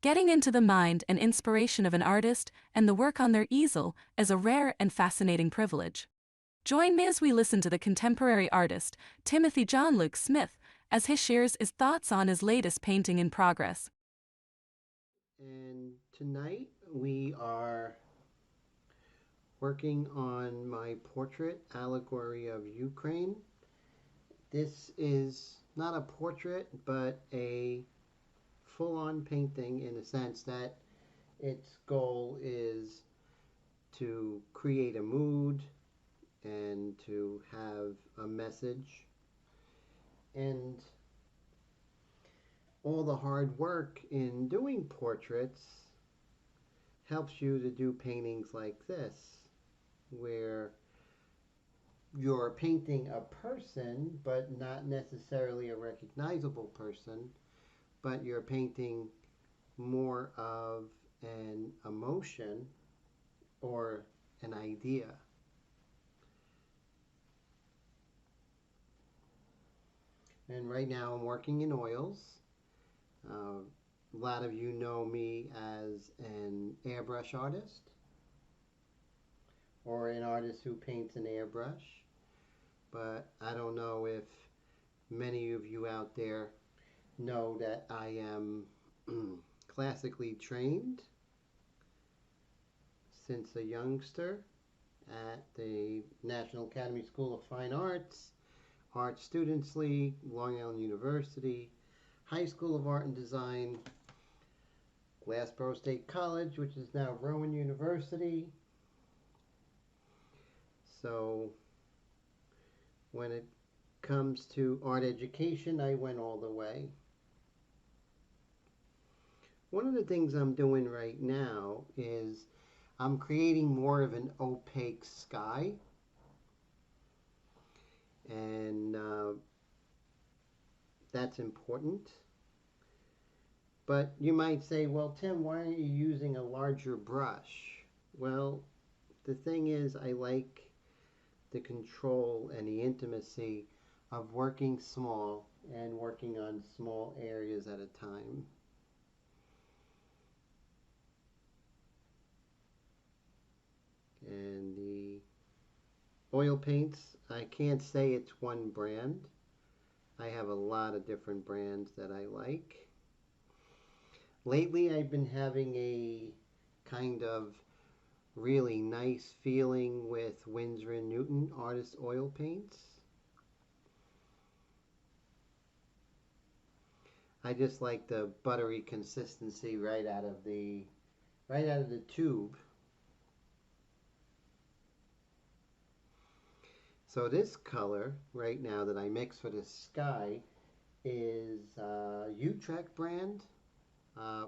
Getting into the mind and inspiration of an artist and the work on their easel is a rare and fascinating privilege. Join me as we listen to the contemporary artist, Timothy John Luke Smith, as he shares his thoughts on his latest painting in progress. And tonight we are working on my portrait allegory of Ukraine. This is not a portrait, but a full on painting in the sense that its goal is to create a mood and to have a message. And all the hard work in doing portraits helps you to do paintings like this, where you're painting a person, but not necessarily a recognizable person, but you're painting more of an emotion or an idea. And right now I'm working in oils. A lot of you know me as an airbrush artist or an artist who paints an airbrush, but I don't know if many of you out there know that I am classically trained since a youngster at the National Academy School of Fine Arts, Art Students League, Long Island University, High School of Art and Design, Glassboro State College, which is now Rowan University. So when it comes to art education, I went all the way. One of the things I'm doing right now is I'm creating more of an opaque sky, and that's important. But you might say, well, Tim, why aren't you using a larger brush? Well, the thing is, I like the control and the intimacy of working small and working on small areas at a time. And the oil paints, I can't say it's one brand. I have a lot of different brands that I like. Lately, I've been having a kind of really nice feeling with Winsor & Newton Artist Oil Paints. I just like the buttery consistency right out of the tube. So this color right now that I mix for the sky is Utrecht brand uh,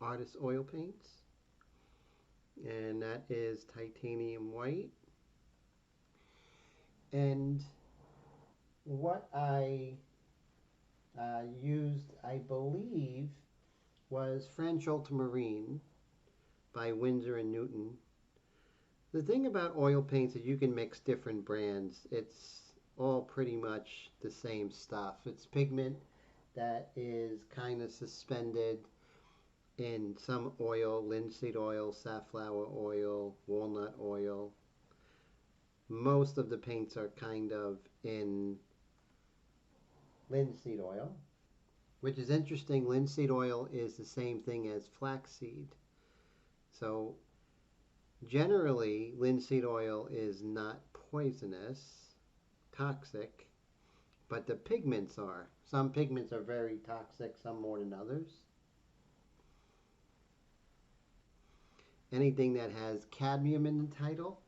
Artist Oil Paints, and that is titanium white. And what I used, I believe, was French Ultramarine by Winsor & Newton. The thing about oil paints is you can mix different brands. It's all pretty much the same stuff. It's pigment that is kind of suspended in some oil, linseed oil, safflower oil, walnut oil. Most of the paints are kind of in linseed oil, which is interesting. Linseed oil is the same thing as flaxseed. So generally, linseed oil is not poisonous, toxic, but the pigments are. Some pigments are very toxic, some more than others. Anything that has cadmium in the title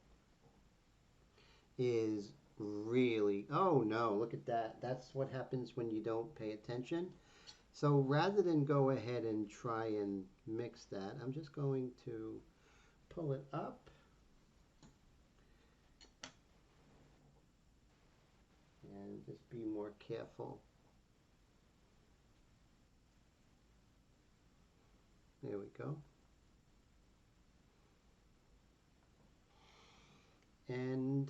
is really, oh no, look at that. That's what happens when you don't pay attention. So rather than go ahead and try and mix that, I'm just going to pull it up and just be more careful. There we go. And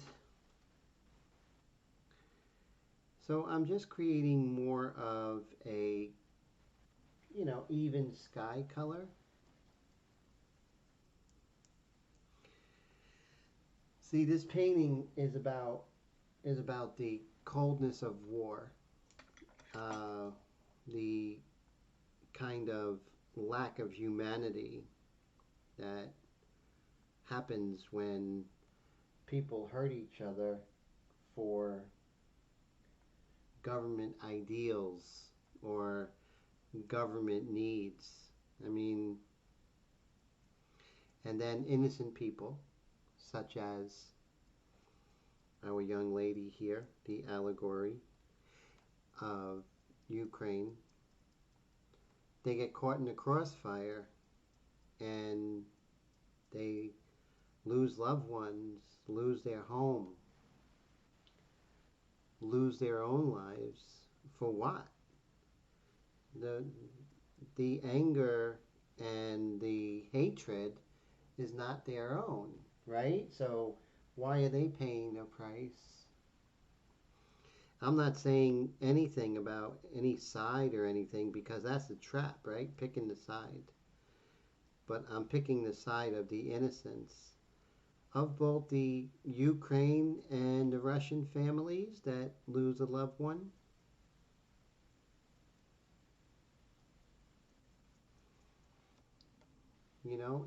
so I'm just creating more of a even sky color. See, this painting is about the coldness of war, uh, the kind of lack of humanity that happens when people hurt each other for government ideals or government needs. I mean, and then innocent people, such as our young lady here, the allegory of Ukraine, they get caught in the crossfire and they lose loved ones, lose their home, lose their own lives. For what? The, the anger and the hatred is not their own, right? So why are they paying the price? I'm not saying anything about any side or anything because that's a trap, right? Picking the side. But I'm picking the side of the innocence of both the Ukraine and the Russian families that lose a loved one.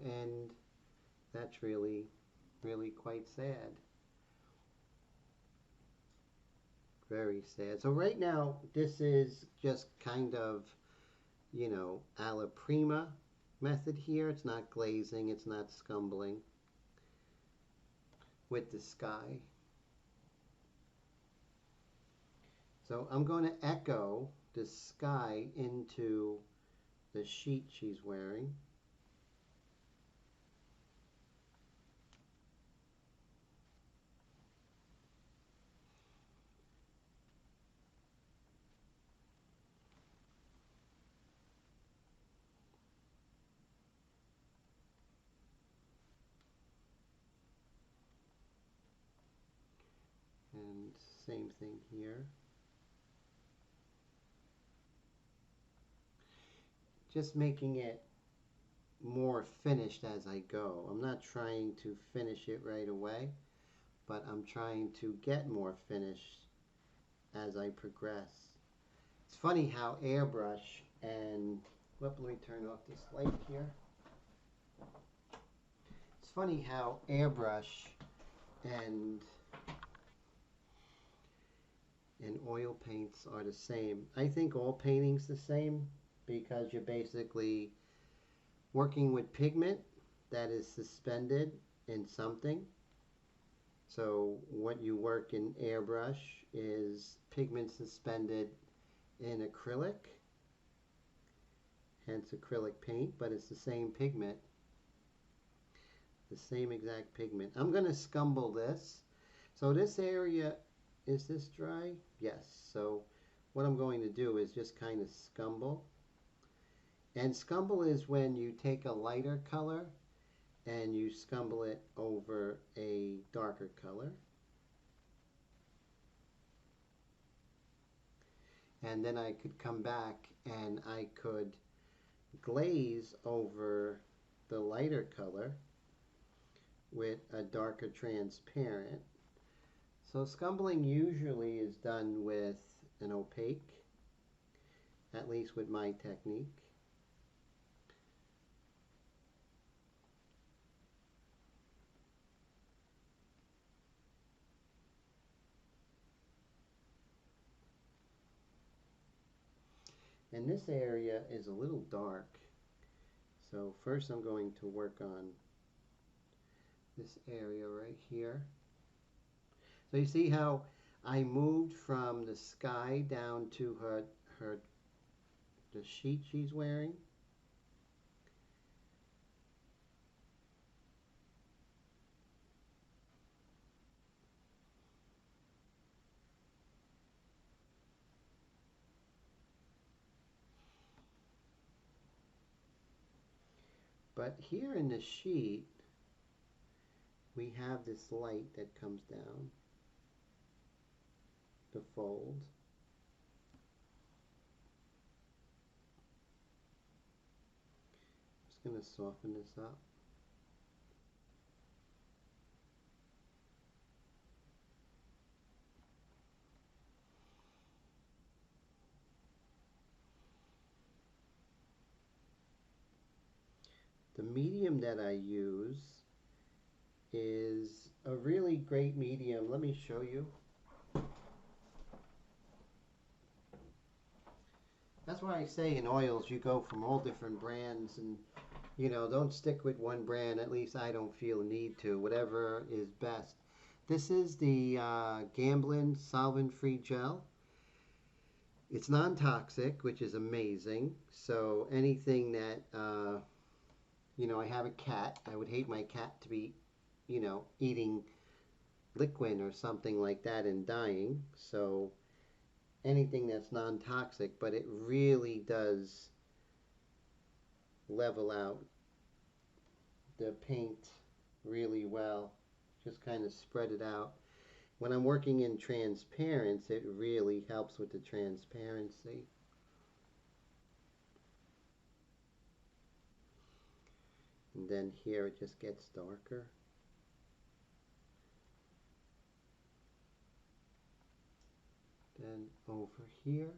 And that's really, really quite sad. Very sad. So right now, this is just kind of, a la prima method here. It's not glazing, it's not scumbling with the sky. So I'm going to echo the sky into the sheet she's wearing. And same thing here. Just making it more finished as I go. I'm not trying to finish it right away, but I'm trying to get more finished as I progress. It's funny how airbrush and let me turn off this light here. It's funny how airbrush and oil paints are the same. I think all painting's the same because you're basically working with pigment that is suspended in something. So what you work in airbrush is pigment suspended in acrylic, hence acrylic paint, but it's the same pigment, the same exact pigment. I'm going to scumble this. So this area, is this dry? Yes. So what I'm going to do is just kind of scumble. And scumble is when you take a lighter color and you scumble it over a darker color. And then I could come back and I could glaze over the lighter color with a darker transparent. So scumbling usually is done with an opaque, at least with my technique. And this area is a little dark. So first I'm going to work on this area right here. So you see how I moved from the sky down to the sheet she's wearing? But here in the sheet, we have this light that comes down the fold. Going to soften this up. The medium that I use is a really great medium. Let me show you. That's why I say in oils you go from all different brands and don't stick with one brand. At least I don't feel a need to. Whatever is best. This is the Gamblin solvent-free gel. It's non-toxic, which is amazing. So anything that I have a cat. I would hate my cat to be eating liquid or something like that and dying. So anything that's non-toxic, but it really does level out the paint really well. Just kind of spread it out. When I'm working in transparency, it really helps with the transparency. And then here it just gets darker. Then over here.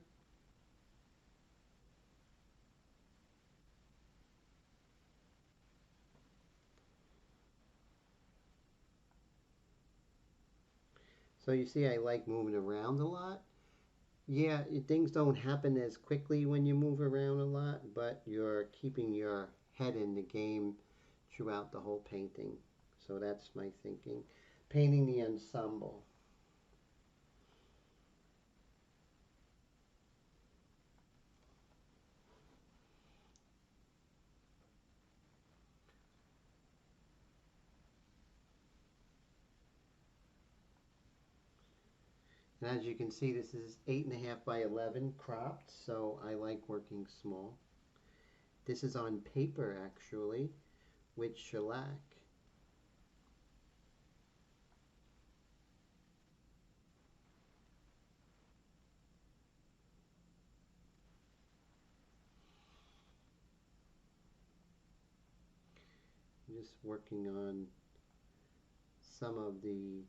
So you see I like moving around a lot. Yeah, things don't happen as quickly when you move around a lot, but you're keeping your head in the game throughout the whole painting. So that's my thinking. Painting the ensemble. And as you can see, this is 8.5 by 11 cropped, so I like working small. This is on paper actually, with shellac. I'm just working on some of the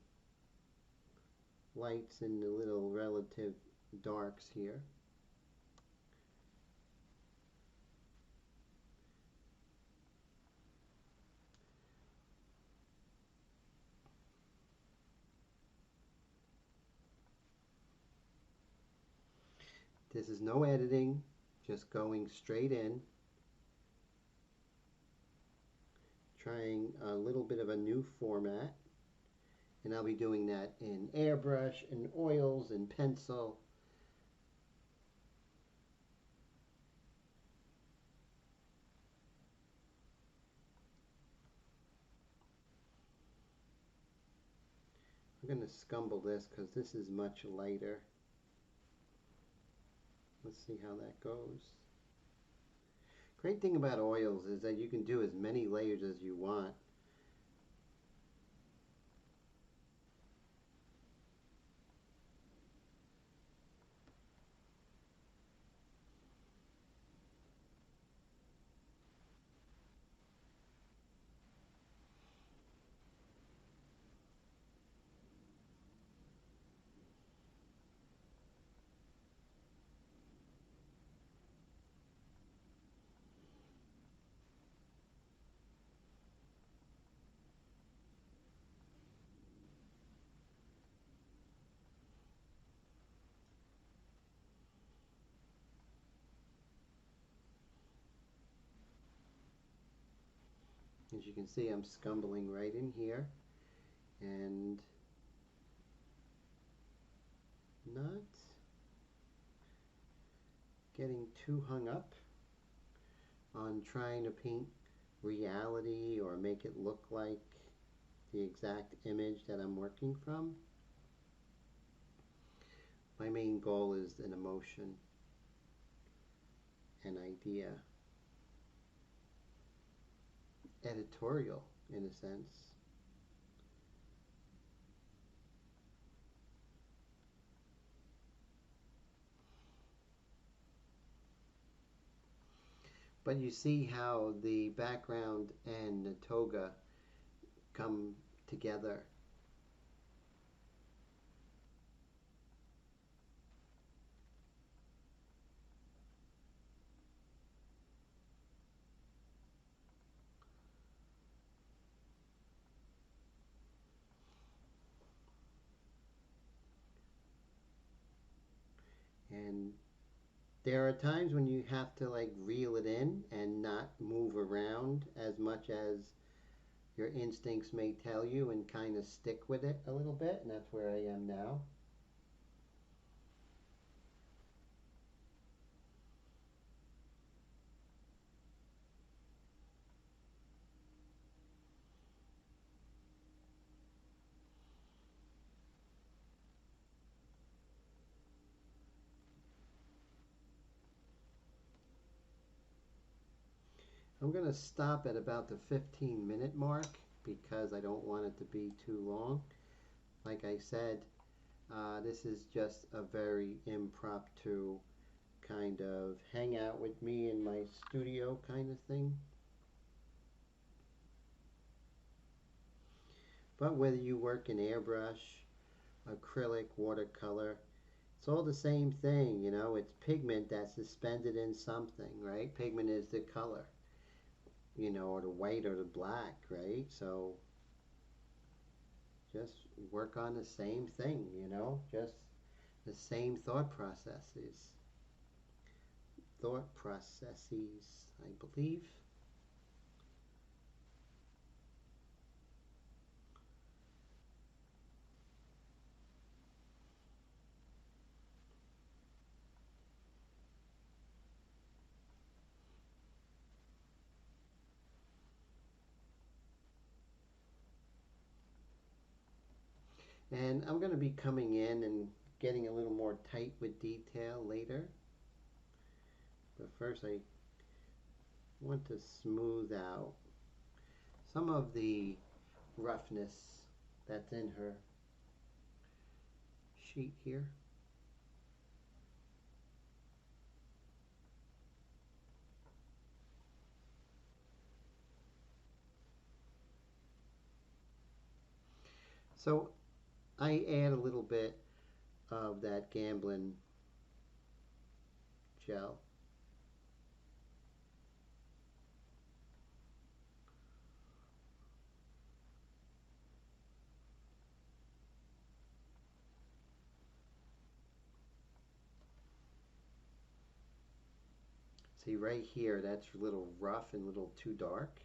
lights and the little relative darks here. This is no editing, just going straight in, trying a little bit of a new format. And I'll be doing that in airbrush and oils and pencil. I'm going to scumble this because this is much lighter. Let's see how that goes. Great thing about oils is that you can do as many layers as you want. As you can see, I'm scumbling right in here and not getting too hung up on trying to paint reality or make it look like the exact image that I'm working from. My main goal is an emotion, an idea, editorial in a sense. But you see how the background and the toga come together. And there are times when you have to like reel it in and not move around as much as your instincts may tell you and kind of stick with it a little bit. And that's where I am now. I'm going to stop at about the 15-minute mark because I don't want it to be too long. Like I said, this is just a very impromptu kind of hang out with me in my studio kind of thing. But whether you work in airbrush, acrylic, watercolor, it's all the same thing, you know. It's pigment that's suspended in something, right? Pigment is the color, you know, or the white or the black, right? So just work on the same thing, you know, just the same thought processes, I believe. And I'm going to be coming in and getting a little more tight with detail later. But first I want to smooth out some of the roughness that's in her sheet here. So I add a little bit of that Gamblin gel. See right here, that's a little rough and a little too dark.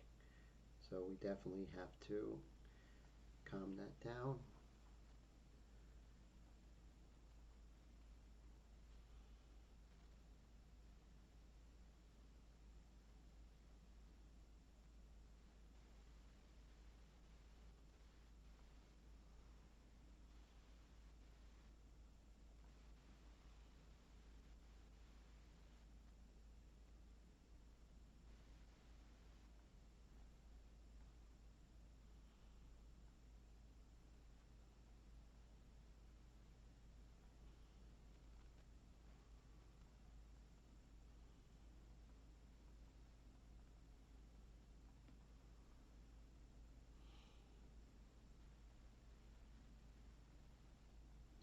So we definitely have to calm that down.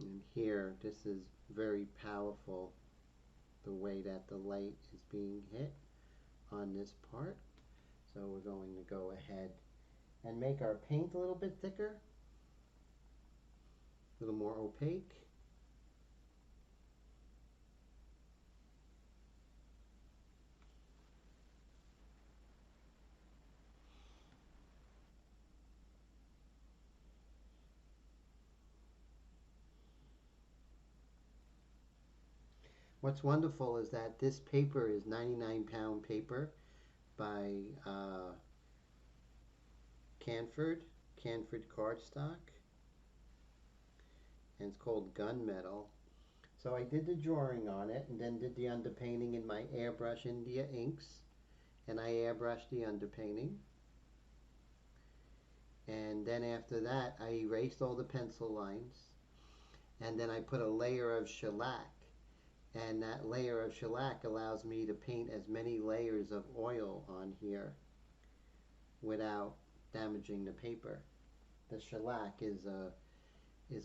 And here, this is very powerful, the way that the light is being hit on this part. So we're going to go ahead and make our paint a little bit thicker, a little more opaque. What's wonderful is that this paper is 99-pound paper by Canford, Canford cardstock, and it's called Gunmetal. So I did the drawing on it and then did the underpainting in my airbrush India inks, and I airbrushed the underpainting. And then after that, I erased all the pencil lines, and then I put a layer of shellac And that layer of shellac allows me to paint as many layers of oil on here without damaging the paper. The shellac is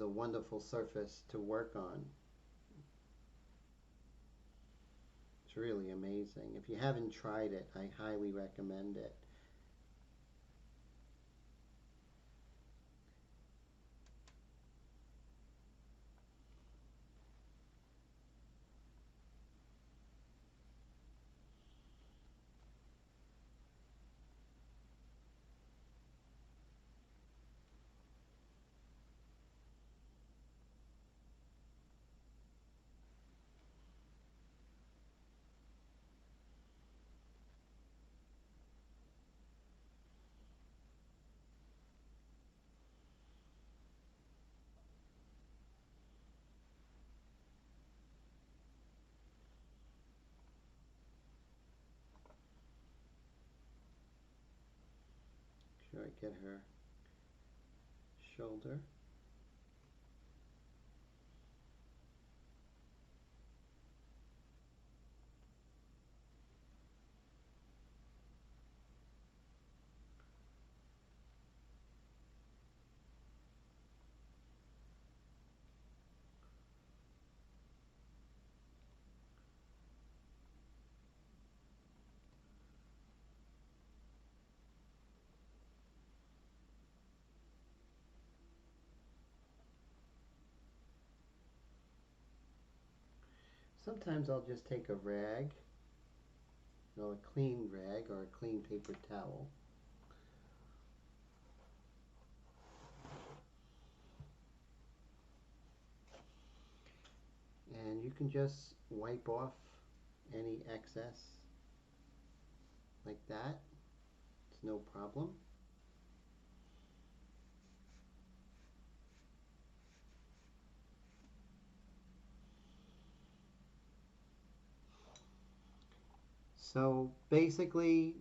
a wonderful surface to work on. It's really amazing. If you haven't tried it, I highly recommend it. Sure, I get her shoulder. Sometimes I'll just take a rag, a clean rag or a clean paper towel, and you can just wipe off any excess like that. It's no problem. So basically,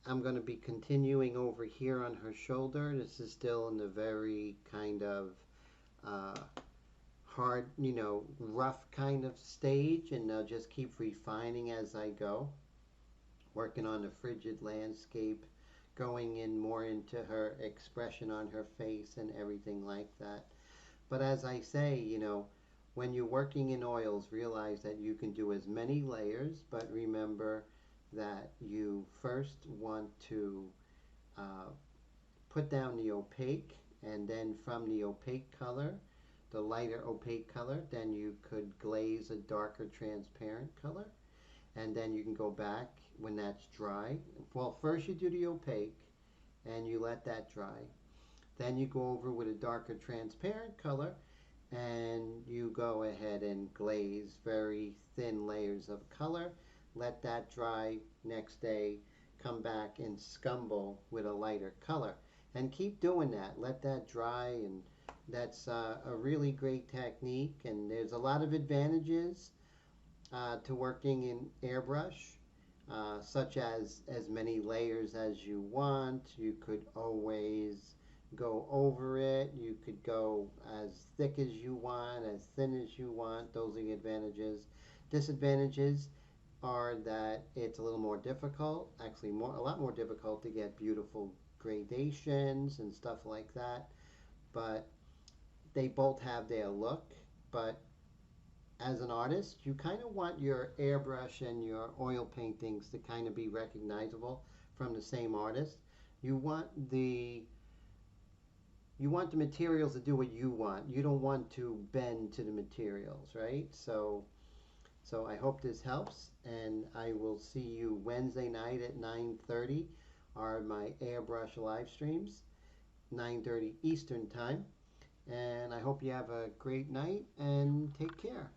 I'm going to be continuing over here on her shoulder. This is still in the very kind of uh, hard, rough kind of stage, and I'll just keep refining as I go, working on the frigid landscape, going in more into her expression on her face and everything like that. But as I say, when you're working in oils, realize that you can do as many layers, but remember that you first want to uh, put down the opaque, and then from the opaque color, the lighter opaque color, then you could glaze a darker transparent color, and then you can go back when that's dry. Well, first you do the opaque and you let that dry. Then you go over with a darker transparent color and you go ahead and glaze very thin layers of color. Let that dry. Next day, come back and scumble with a lighter color. And keep doing that. Let that dry, and that's a really great technique. And there's a lot of advantages to working in airbrush, such as many layers as you want. You could always go over it. You could go as thick as you want, as thin as you want. Those are the advantages. Disadvantages are that it's a little more difficult, actually a lot more difficult to get beautiful gradations and stuff like that. But they both have their look. But as an artist, you kind of want your airbrush and your oil paintings to kind of be recognizable from the same artist. You want the you want the materials to do what you want. You don't want to bend to the materials, right? So I hope this helps, and I will see you Wednesday night at 9:30 are my airbrush live streams, 9:30 Eastern time. And I hope you have a great night and take care.